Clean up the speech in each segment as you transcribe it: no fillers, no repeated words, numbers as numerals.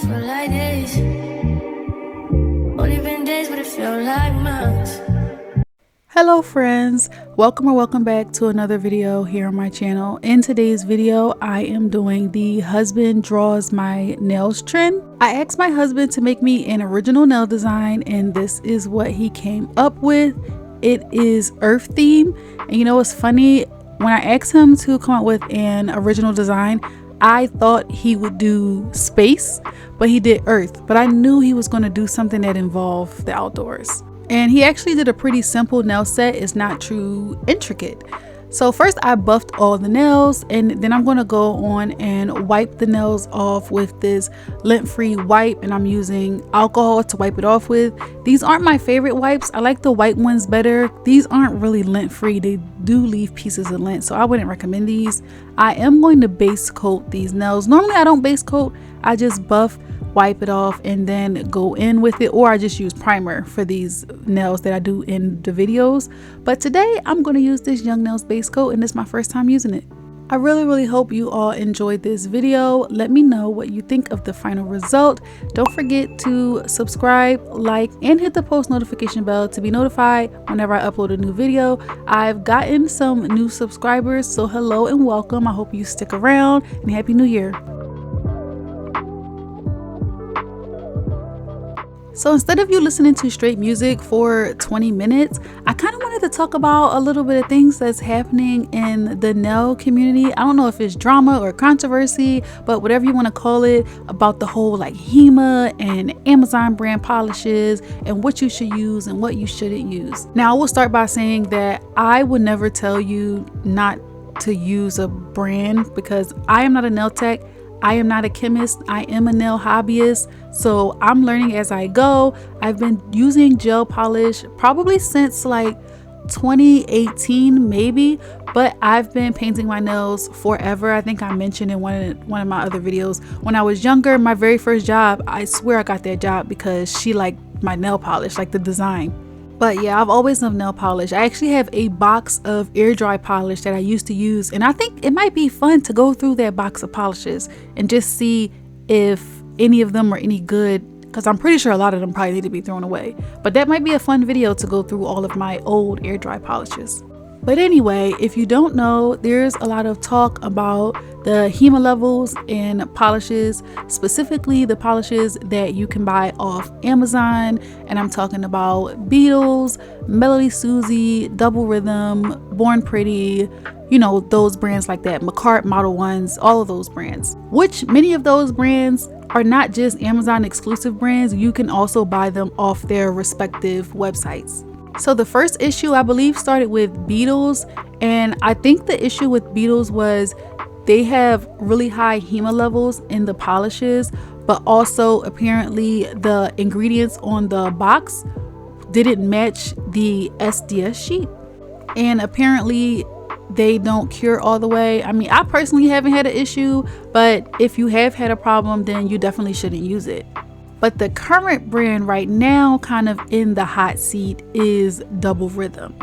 feel like this. Only been days, but it feel like months. Hello friends, welcome or welcome back to another video here on my channel. In today's video, I am doing the husband draws my nails trend. I asked my husband to make me an original nail design and this is what he came up with. It is earth theme, and you know what's funny? When I asked him to come up with an original design, I thought he would do space, but he did earth. But I knew he was going to do something that involved the outdoors. And he actually did a pretty simple nail set. It's not too intricate. So first I buffed all the nails, and then I'm going to go on and wipe the nails off with this lint-free wipe, and I'm using alcohol to wipe it off with. These aren't my favorite wipes. I like the white ones better. These aren't really lint-free. They do leave pieces of lint, so I wouldn't recommend these. I am going to base coat these nails. Normally I don't base coat. I just buff, wipe it off, and then go in with it, or I just use primer for these nails that I do in the videos. But today I'm going to use this Young Nails base coat, and it's my first time using it. I really hope you all enjoyed this video. Let me know what you think of the final result. Don't forget to subscribe, like, and hit the post notification bell to be notified whenever I upload a new video. I've gotten some new subscribers, so hello and welcome. I hope you stick around, and Happy New Year. So instead of you listening to straight music for 20 minutes, I kind of wanted to talk about a little bit of things that's happening in the nail community. I don't know if it's drama or controversy, but whatever you want to call it, about the whole like HEMA and Amazon brand polishes and what you should use and what you shouldn't use. Now I will start by saying that I would never tell you not to use a brand, because I am not a nail tech. I am not a chemist. I am a nail hobbyist, so I'm learning as I go. I've been using gel polish probably since like 2018 maybe, but I've been painting my nails forever. I think I mentioned in one of my other videos, when I was younger, my very first job, I swear I got that job because she liked my nail polish, like the design. But yeah, I've always loved nail polish. I actually have a box of air dry polish that I used to use, and I think it might be fun to go through that box of polishes and just see if any of them are any good, because I'm pretty sure a lot of them probably need to be thrown away. But that might be a fun video to go through all of my old air dry polishes. But anyway, if you don't know, there's a lot of talk about the HEMA levels and polishes, specifically the polishes that you can buy off Amazon. And I'm talking about Beetles, Melody Susie, Double Rhythm, Born Pretty, you know, those brands like that, McCart, Model Ones, all of those brands, which many of those brands are not just Amazon exclusive brands. You can also buy them off their respective websites. So the first issue, I believe, started with Beetles, and I think the issue with Beetles was they have really high HEMA levels in the polishes, but also apparently the ingredients on the box didn't match the SDS sheet, and apparently they don't cure all the way. I mean, I personally haven't had an issue, but if you have had a problem, then you definitely shouldn't use it. But the current brand right now, kind of in the hot seat, is Double Rhythm.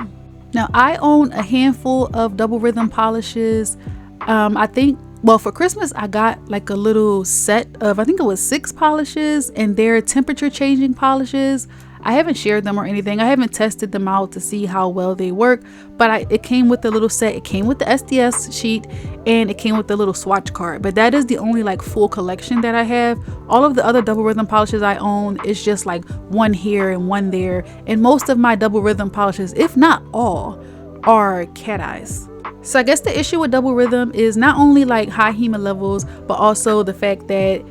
Now I own a handful of Double Rhythm polishes. I think, well, for Christmas I got like a little set of, I think it was 6 polishes, and they're temperature changing polishes. I haven't shared them or anything. I haven't tested them out to see how well they work, but it came with the little set. It came with the SDS sheet, and it came with the little swatch card. But that is the only like full collection that I have. All of the other Double Rhythm polishes I own is just like one here and one there. And most of my Double Rhythm polishes, if not all, are cat eyes. So I guess the issue with Double Rhythm is not only like high HEMA levels, but also the fact that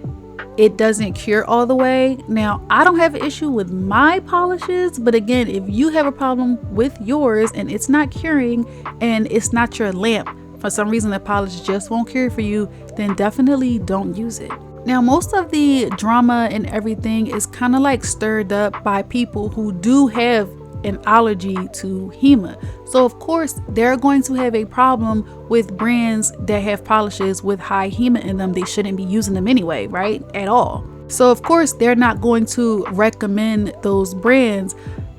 it doesn't cure all the way. Now, I don't have an issue with my polishes, but again, if you have a problem with yours and it's not curing and it's not your lamp, for some reason the polish just won't cure for you, then definitely don't use it. Now, most of the drama and everything is kind of like stirred up by people who do have an allergy to HEMA. So of course they're going to have a problem with brands that have polishes with high HEMA in them. They shouldn't be using them anyway, right? At all. So of course they're not going to recommend those brands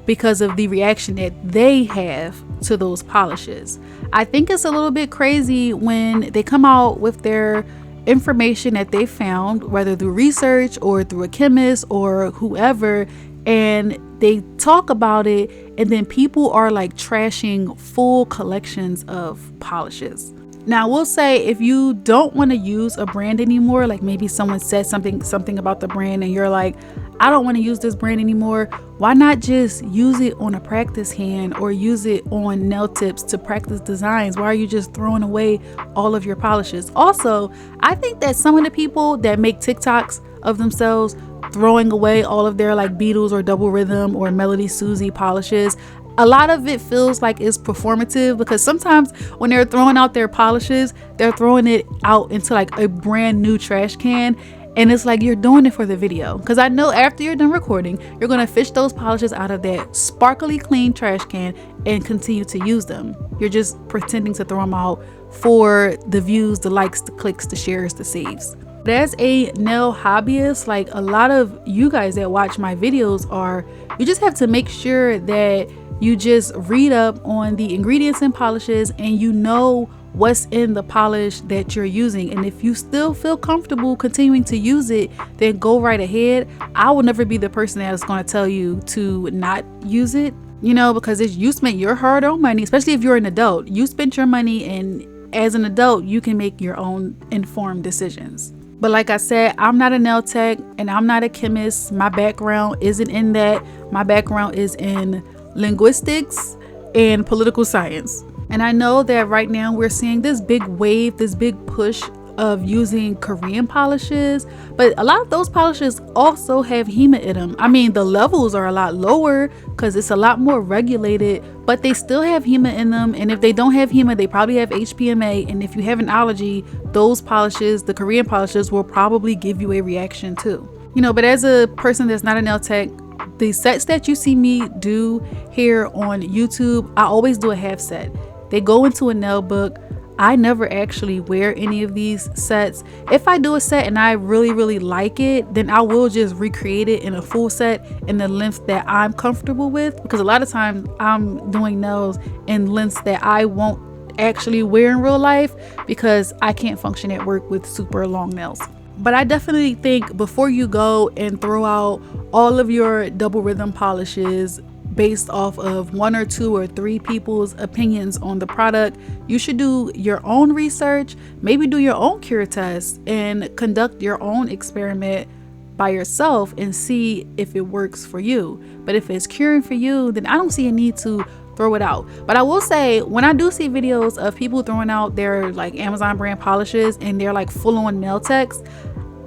because of the reaction that they have to those polishes. I think it's a little bit crazy when they come out with their information that they found, whether through research or through a chemist or whoever, and they talk about it, and then people are like trashing full collections of polishes. Now, we'll say if you don't want to use a brand anymore, like maybe someone said something about the brand and you're like, I don't want to use this brand anymore, why not just use it on a practice hand or use it on nail tips to practice designs? Why are you just throwing away all of your polishes? Also, I think that some of the people that make TikToks of themselves throwing away all of their like Beatles or Double Rhythm or Melody Susie polishes, a lot of it feels like it's performative, because sometimes when they're throwing out their polishes, they're throwing it out into like a brand new trash can, and it's like you're doing it for the video. Because I know after you're done recording, you're going to fish those polishes out of that sparkly clean trash can and continue to use them. You're just pretending to throw them out for the views, the likes, the clicks, the shares, the saves. But as a nail hobbyist, like a lot of you guys that watch my videos are, you just have to make sure that you just read up on the ingredients and polishes, and you know what's in the polish that you're using. And if you still feel comfortable continuing to use it, then go right ahead. I will never be the person that's going to tell you to not use it, you know, because you spent your hard-earned money, especially if you're an adult. You spent your money, and as an adult, you can make your own informed decisions. But like I said, I'm not a nail tech and I'm not a chemist. My background isn't in that. My background is in linguistics and political science. And I know that right now we're seeing this big wave, this big push of using Korean polishes, but a lot of those polishes also have HEMA in them. I mean, the levels are a lot lower because it's a lot more regulated, but they still have HEMA in them. And if they don't have HEMA, they probably have HPMA. And if you have an allergy, those polishes, the Korean polishes, will probably give you a reaction too. You know, but as a person that's not a nail tech, the sets that you see me do here on YouTube, I always do a half set. They go into a nail book. I never actually wear any of these sets. If I do a set and I really like it, then I will just recreate it in a full set in the length that I'm comfortable with, because a lot of times I'm doing nails in lengths that I won't actually wear in real life because I can't function at work with super long nails. But I definitely think before you go and throw out all of your Double Rhythm polishes based off of 1 or 2 or 3 people's opinions on the product, you should do your own research, maybe do your own cure test and conduct your own experiment by yourself and see if it works for you. But if it's curing for you, then I don't see a need to throw it out. But I will say, when I do see videos of people throwing out their like Amazon brand polishes and they're like full on nail techs,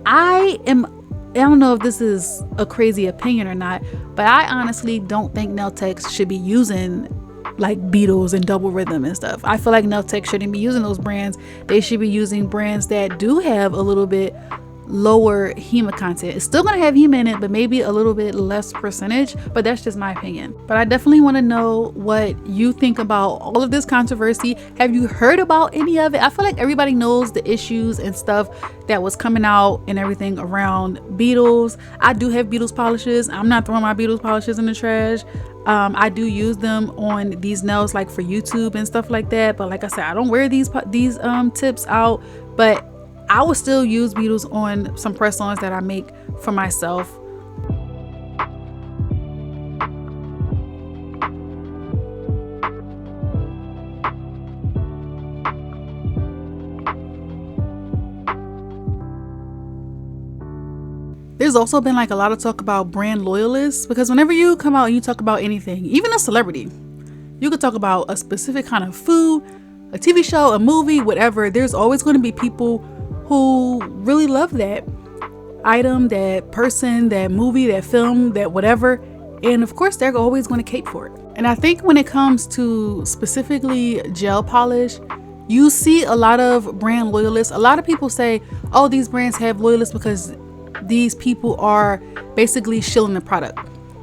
I don't know if this is a crazy opinion or not, but I honestly don't think nail techs should be using like Beatles and Double Rhythm and stuff. I feel like nail techs shouldn't be using those brands. They should be using brands that do have a little bit lower HEMA content. It's still going to have HEMA in it, but maybe a little bit less percentage, but that's just my opinion. But I definitely want to know what you think about all of this controversy. Have you heard about any of it? I feel like everybody knows the issues and stuff that was coming out and everything around Beatles. I do have Beatles polishes. I'm not throwing my Beatles polishes in the trash. I do use them on these nails like for YouTube and stuff like that, but like I said, I don't wear these tips out, but I will still use Beatles on some press-ons that I make for myself. There's also been like a lot of talk about brand loyalists, because whenever you come out and you talk about anything, even a celebrity, you could talk about a specific kind of food, a TV show, a movie, whatever. There's always going to be people who really love that item, that person, that movie, that film, that whatever. And of course, they're always going to cape for it. And I think when it comes to specifically gel polish, you see a lot of brand loyalists. A lot of people say, oh, these brands have loyalists because these people are basically shilling the product.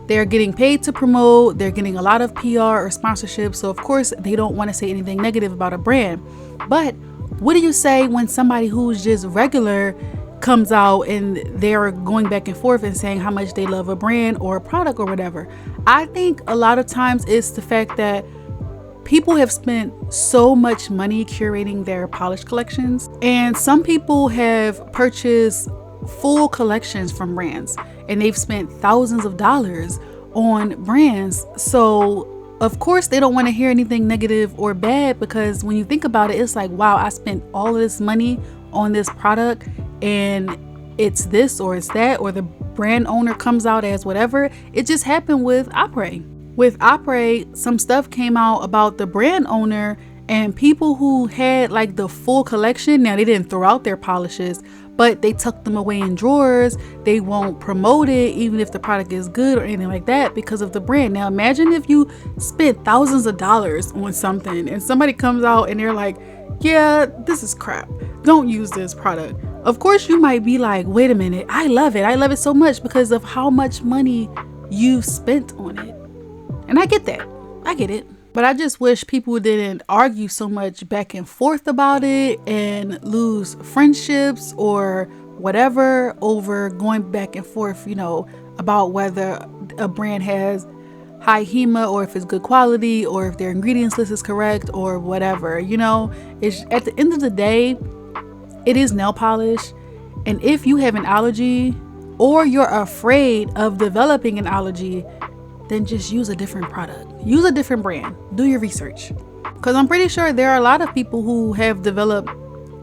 They're getting paid to promote, they're getting a lot of PR or sponsorship. So of course, they don't want to say anything negative about a brand. But what do you say when somebody who's just regular comes out and they're going back and forth and saying how much they love a brand or a product or whatever? I think a lot of times it's the fact that people have spent so much money curating their polish collections, and some people have purchased full collections from brands, and they've spent thousands of dollars on brands. So of course they don't want to hear anything negative or bad, because when you think about it, it's like, wow, I spent all of this money on this product and it's this or it's that, or the brand owner comes out as whatever. It just happened with Après. With Après, some stuff came out about the brand owner, and people who had like the full collection, now they didn't throw out their polishes, but they tuck them away in drawers. They won't promote it even if the product is good or anything like that, because of the brand. Now imagine if you spent thousands of dollars on something and somebody comes out and they're like, yeah, this is crap, don't use this product. Of course you might be like, wait a minute, I love it so much because of how much money you spent on it. And I get that, I get it. But I just wish people didn't argue so much back and forth about it and lose friendships or whatever over going back and forth, you know, about whether a brand has high HEMA or if it's good quality or if their ingredients list is correct or whatever. You know, it's at the end of the day, it is nail polish. And if you have an allergy or you're afraid of developing an allergy, then just use a different product. Use a different brand. Do your research. Because I'm pretty sure there are a lot of people who have developed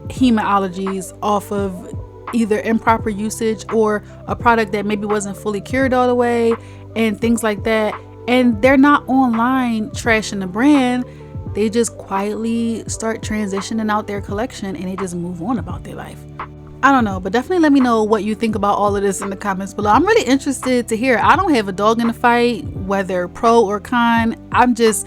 HEMA allergies off of either improper usage or a product that maybe wasn't fully cured all the way and things like that. And they're not online trashing the brand. They just quietly start transitioning out their collection and they just move on about their life. I don't know, but definitely let me know what you think about all of this in the comments below. I'm really interested to hear. I don't have a dog in the fight, whether pro or con. I'm just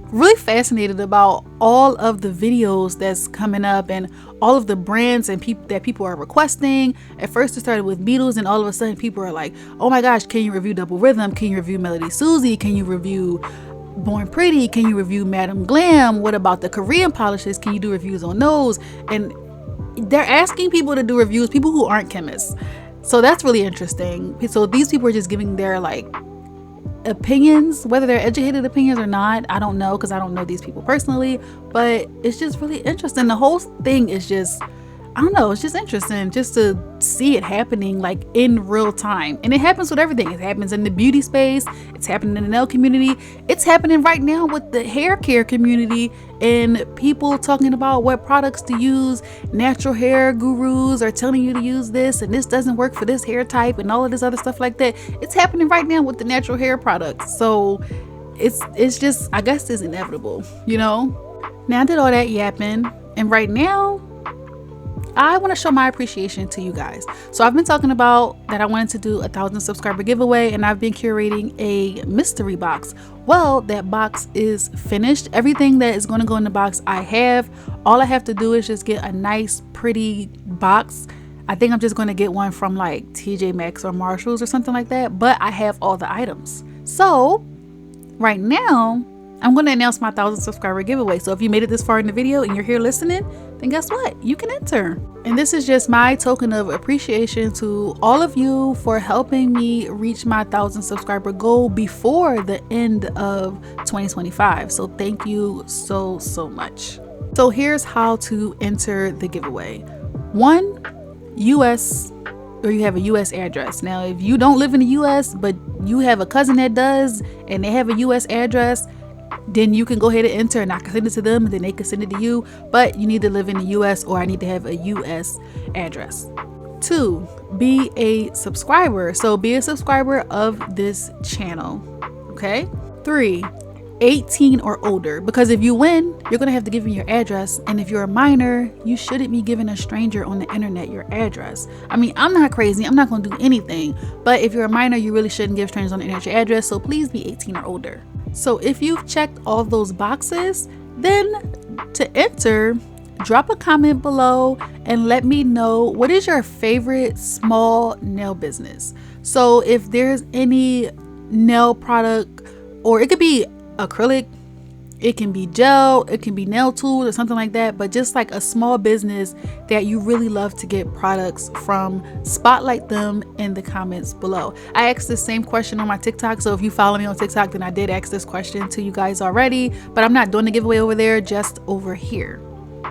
really fascinated about all of the videos that's coming up and all of the brands and people that people are requesting. At first it started with Beatles, and all of a sudden people are like, oh my gosh, can you review Double Rhythm? Can you review Melody Susie? Can you review Born Pretty? Can you review Madam Glam? What about the Korean polishes? Can you do reviews on those? And they're asking people to do reviews, people who aren't chemists. So that's really interesting. So these people are just giving their like opinions, whether they're educated opinions or not. I don't know, because I don't know these people personally, but it's just really interesting. The whole thing is just, I don't know, it's just interesting just to see it happening like in real time. And it happens with everything. It happens in the beauty space, it's happening in the nail community, it's happening right now with the hair care community and people talking about what products to use. Natural hair gurus are telling you to use this and this doesn't work for this hair type and all of this other stuff like that. It's happening right now with the natural hair products. So it's just, I guess it's inevitable, you know. Now I did all that yapping, and right now I want to show my appreciation to you guys. So I've been talking about that I wanted to do 1,000 subscriber giveaway, and I've been curating a mystery box. Well, that box is finished. Everything that is going to go in the box I have. All I have to do is just get a nice pretty box. I think I'm just going to get one from like TJ Maxx or Marshalls or something like that, but I have all the items. So right now I'm going to announce my 1,000 subscriber giveaway. So if you made it this far in the video and you're here listening, then guess what? You can enter. And this is just my token of appreciation to all of you for helping me reach my 1,000 subscriber goal before the end of 2025. So thank you so much. So here's how to enter the giveaway. 1, US, or you have a US address. Now, if you don't live in the US, but you have a cousin that does and they have a US address, then you can go ahead and enter and I can send it to them and then they can send it to you. But you need to live in the US, or I need to have a US address. 2, be a subscriber. So be a subscriber of this channel. Okay. 3, 18 or older, because if you win, you're gonna have to give me your address, and if you're a minor, you shouldn't be giving a stranger on the internet your address. I mean, I'm not crazy, I'm not gonna do anything, but if you're a minor, you really shouldn't give strangers on the internet your address. So please be 18 or older. So if you've checked all those boxes, then to enter, drop a comment below and let me know what is your favorite small nail business. So if there's any nail product, or it could be acrylic, It can be gel, it can be nail tools or something like that, but just like a small business that you really love to get products from, spotlight them in the comments below. I asked the same question on my TikTok, so if you follow me on TikTok, then I did ask this question to you guys already, but I'm not doing the giveaway over there, just over here.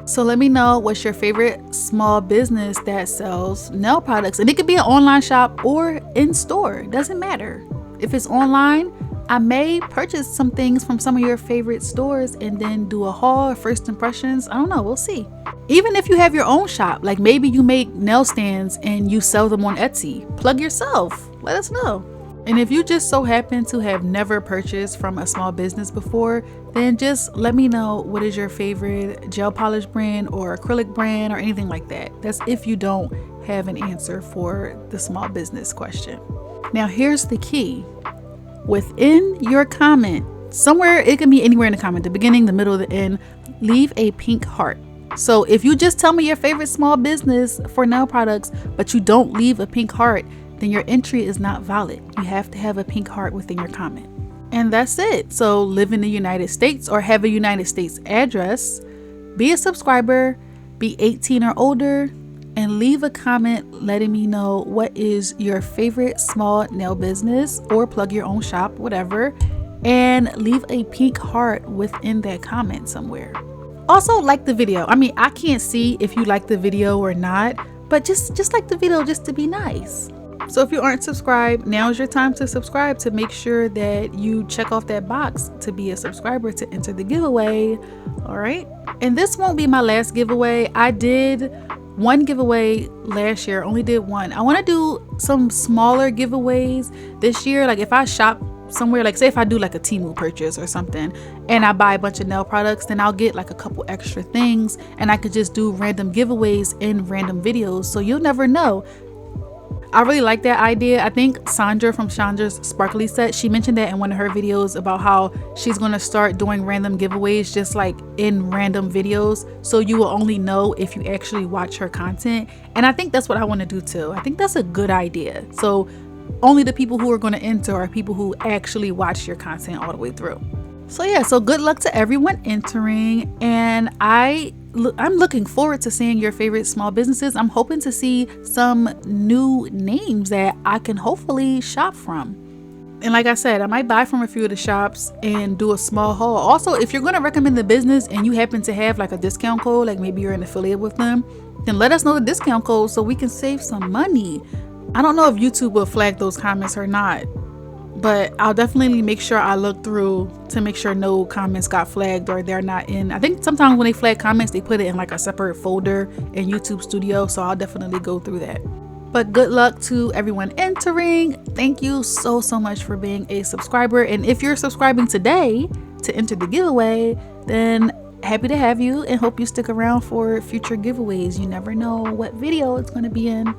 So let me know what's your favorite small business that sells nail products, and it could be an online shop or in store, it doesn't matter. If it's online, I may purchase some things from some of your favorite stores and then do a haul or first impressions. I don't know, we'll see. Even if you have your own shop, like maybe you make nail stands and you sell them on Etsy, plug yourself, let us know. And if you just so happen to have never purchased from a small business before, then just let me know what is your favorite gel polish brand or acrylic brand or anything like that. That's if you don't have an answer for the small business question. Now here's the key. Within your comment, somewhere, it can be anywhere in the comment, the beginning, the middle, the end, leave a pink heart. So if you just tell me your favorite small business for nail products, but you don't leave a pink heart, then your entry is not valid. You have to have a pink heart within your comment. And that's it. So live in the United States or have a United States address, be a subscriber, be 18 or older, and leave a comment letting me know what is your favorite small nail business, or plug your own shop, whatever, and leave a pink heart within that comment somewhere. Also, like the video. I mean, I can't see if you like the video or not, but just like the video just to be nice. So if you aren't subscribed, now is your time to subscribe, to make sure that you check off that box to be a subscriber to enter the giveaway. All right, and this won't be my last giveaway. I did one giveaway last year, only did one. I want to do some smaller giveaways this year. Like if I shop somewhere, like say if I do like a Temu purchase or something and I buy a bunch of nail products, then I'll get like a couple extra things and I could just do random giveaways in random videos, so you'll never know. I really like that idea. I think Sandra from Chandra's Sparkly Set, she mentioned that in one of her videos about how she's going to start doing random giveaways just like in random videos, so you will only know if you actually watch her content. And I think that's what I want to do too. I think that's a good idea. So only the people who are going to enter are people who actually watch your content all the way through. So yeah, so good luck to everyone entering, and I'm looking forward to seeing your favorite small businesses. I'm hoping to see some new names that I can hopefully shop from. And like I said, I might buy from a few of the shops and do a small haul. Also, if you're going to recommend the business and you happen to have like a discount code, like maybe you're an affiliate with them, then let us know the discount code so we can save some money. I don't know if YouTube will flag those comments or not, but I'll definitely make sure I look through to make sure no comments got flagged or they're not in. I think sometimes when they flag comments, they put it in like a separate folder in YouTube Studio, so I'll definitely go through that. But good luck to everyone entering. Thank you so much for being a subscriber, and if you're subscribing today to enter the giveaway, then happy to have you and hope you stick around for future giveaways. You never know what video it's going to be in.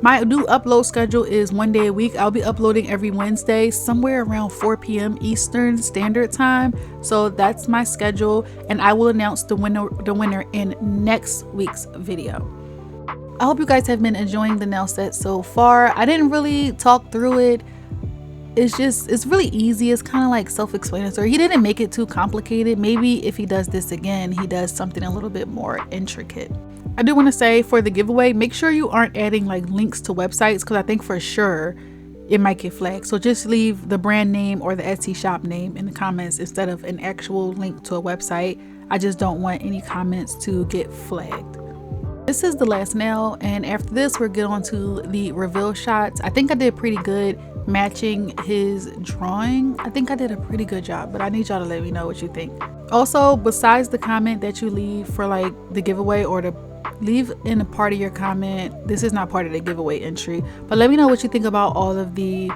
My new upload schedule is 1 day a week. I'll be uploading every Wednesday, somewhere around 4 p.m. Eastern Standard Time. So that's my schedule, and I will announce the winner in next week's video. I hope you guys have been enjoying the nail set so far. I didn't really talk through it. It's really easy. It's kind of like self-explanatory. He didn't make it too complicated. Maybe if he does this again, he does something a little bit more intricate. I do want to say, for the giveaway, make sure you aren't adding like links to websites, because I think for sure it might get flagged. So just leave the brand name or the Etsy shop name in the comments instead of an actual link to a website. I just don't want any comments to get flagged. This is the last nail, and after this we'll get on to the reveal shots. I think I did pretty good matching his drawing. I think I did a pretty good job, but I need y'all to let me know what you think. Also, besides the comment that you leave for like the giveaway, or the leave in a part of your comment, this is not part of the giveaway entry, but let me know what you think about all of the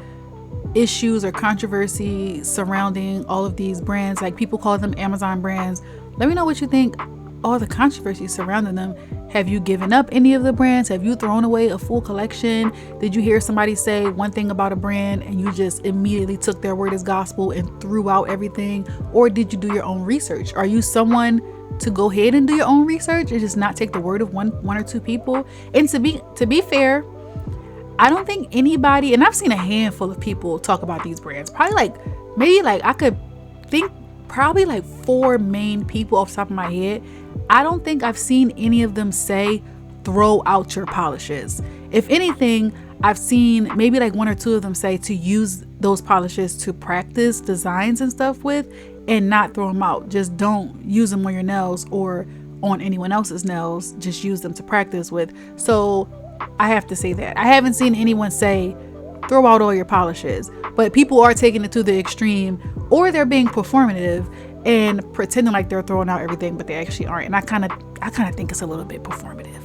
issues or controversy surrounding all of these brands. Like people call them Amazon brands. Let me know what you think, all the controversy surrounding them. Have you given up any of the brands? Have you thrown away a full collection? Did you hear somebody say one thing about a brand and you just immediately took their word as gospel and threw out everything? Or did you do your own research? Are you someone to go ahead and do your own research and just not take the word of one or two people? And to be fair, I don't think anybody, and I've seen a handful of people talk about these brands, probably like maybe like I could think probably like 4 main people off the top of my head. I don't think I've seen any of them say throw out your polishes. If anything, I've seen maybe like 1 or 2 of them say to use those polishes to practice designs and stuff with and not throw them out. Just don't use them on your nails or on anyone else's nails. Just use them to practice with. So I have to say that. I haven't seen anyone say throw out all your polishes, but people are taking it to the extreme, or they're being performative and pretending like they're throwing out everything, but they actually aren't. And I kind of think it's a little bit performative.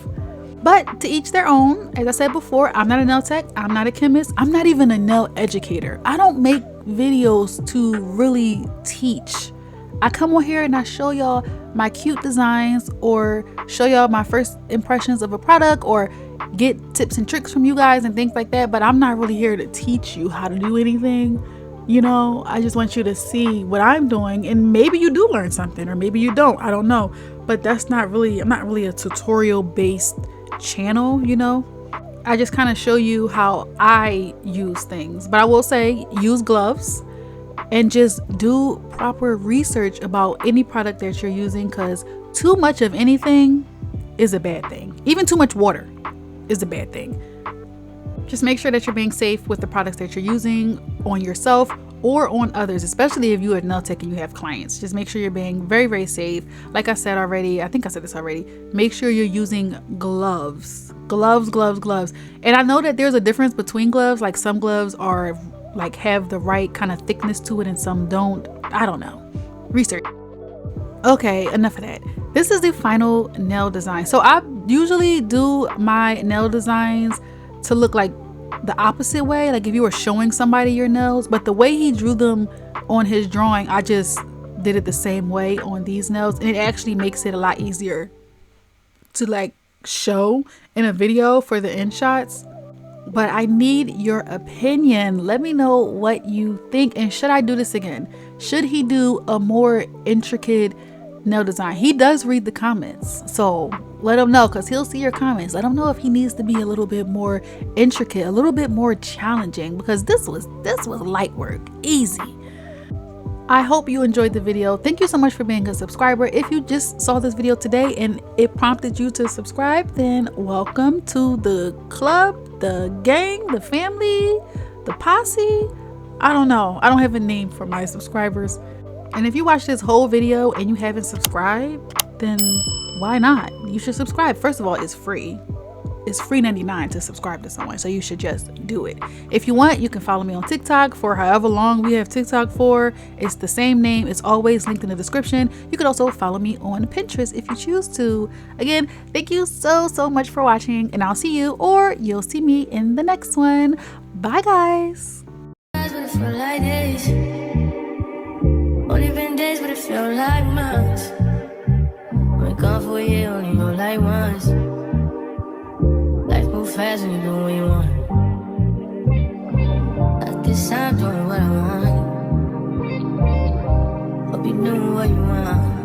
But to each their own. As I said before, I'm not a nail tech, I'm not a chemist, I'm not even a nail educator. I don't make videos to really teach. I come on here and I show y'all my cute designs, or show y'all my first impressions of a product, or get tips and tricks from you guys and things like that. But I'm not really here to teach you how to do anything. I just want you to see what I'm doing, and maybe you do learn something, or maybe you don't. I don't know. But I'm not really a tutorial based channel. I just kind of show you how I use things. But I will say, use gloves and just do proper research about any product that you're using, because too much of anything is a bad thing. Even too much water is a bad thing. Just make sure that you're being safe with the products that you're using on yourself or on others, especially if you're a nail tech and you have clients. Just make sure you're being very, very safe. Like I said already, I think I said this already, make sure you're using gloves. Gloves. And I know that there's a difference between gloves. Like some gloves are like have the right kind of thickness to it and some don't. I don't know. Research. Okay, enough of that. This is the final nail design. So I usually do my nail designs to look like the opposite way, like if you were showing somebody your nails, but the way he drew them on his drawing, I just did it the same way on these nails, and it actually makes it a lot easier to like show in a video for the end shots. But I need your opinion. Let me know what you think, and should I do this again? Should he do a more intricate nail design? He does read the comments, so let him know, because he'll see your comments. Let him know if he needs to be a little bit more intricate, a little bit more challenging, because this was light work, easy. I hope you enjoyed the video. Thank you so much for being a subscriber. If you just saw this video today and it prompted you to subscribe, then welcome to the club, the gang, the family, the posse. I don't know. I don't have a name for my subscribers. And if you watch this whole video and you haven't subscribed, then why not? You should subscribe. First of all, it's free. It's free 99 to subscribe to someone, so you should just do it. If you want, you can follow me on TikTok for however long we have TikTok for. It's the same name. It's always linked in the description. You can also follow me on Pinterest if you choose to. Again, thank you so much for watching, and I'll see you, or you'll see me in the next one. Bye, guys. Only been days, but it felt like months. Been gone for a year, only go like once. Life move fast when you do what you want. At this time, doing what I want. Hope you doing what you want.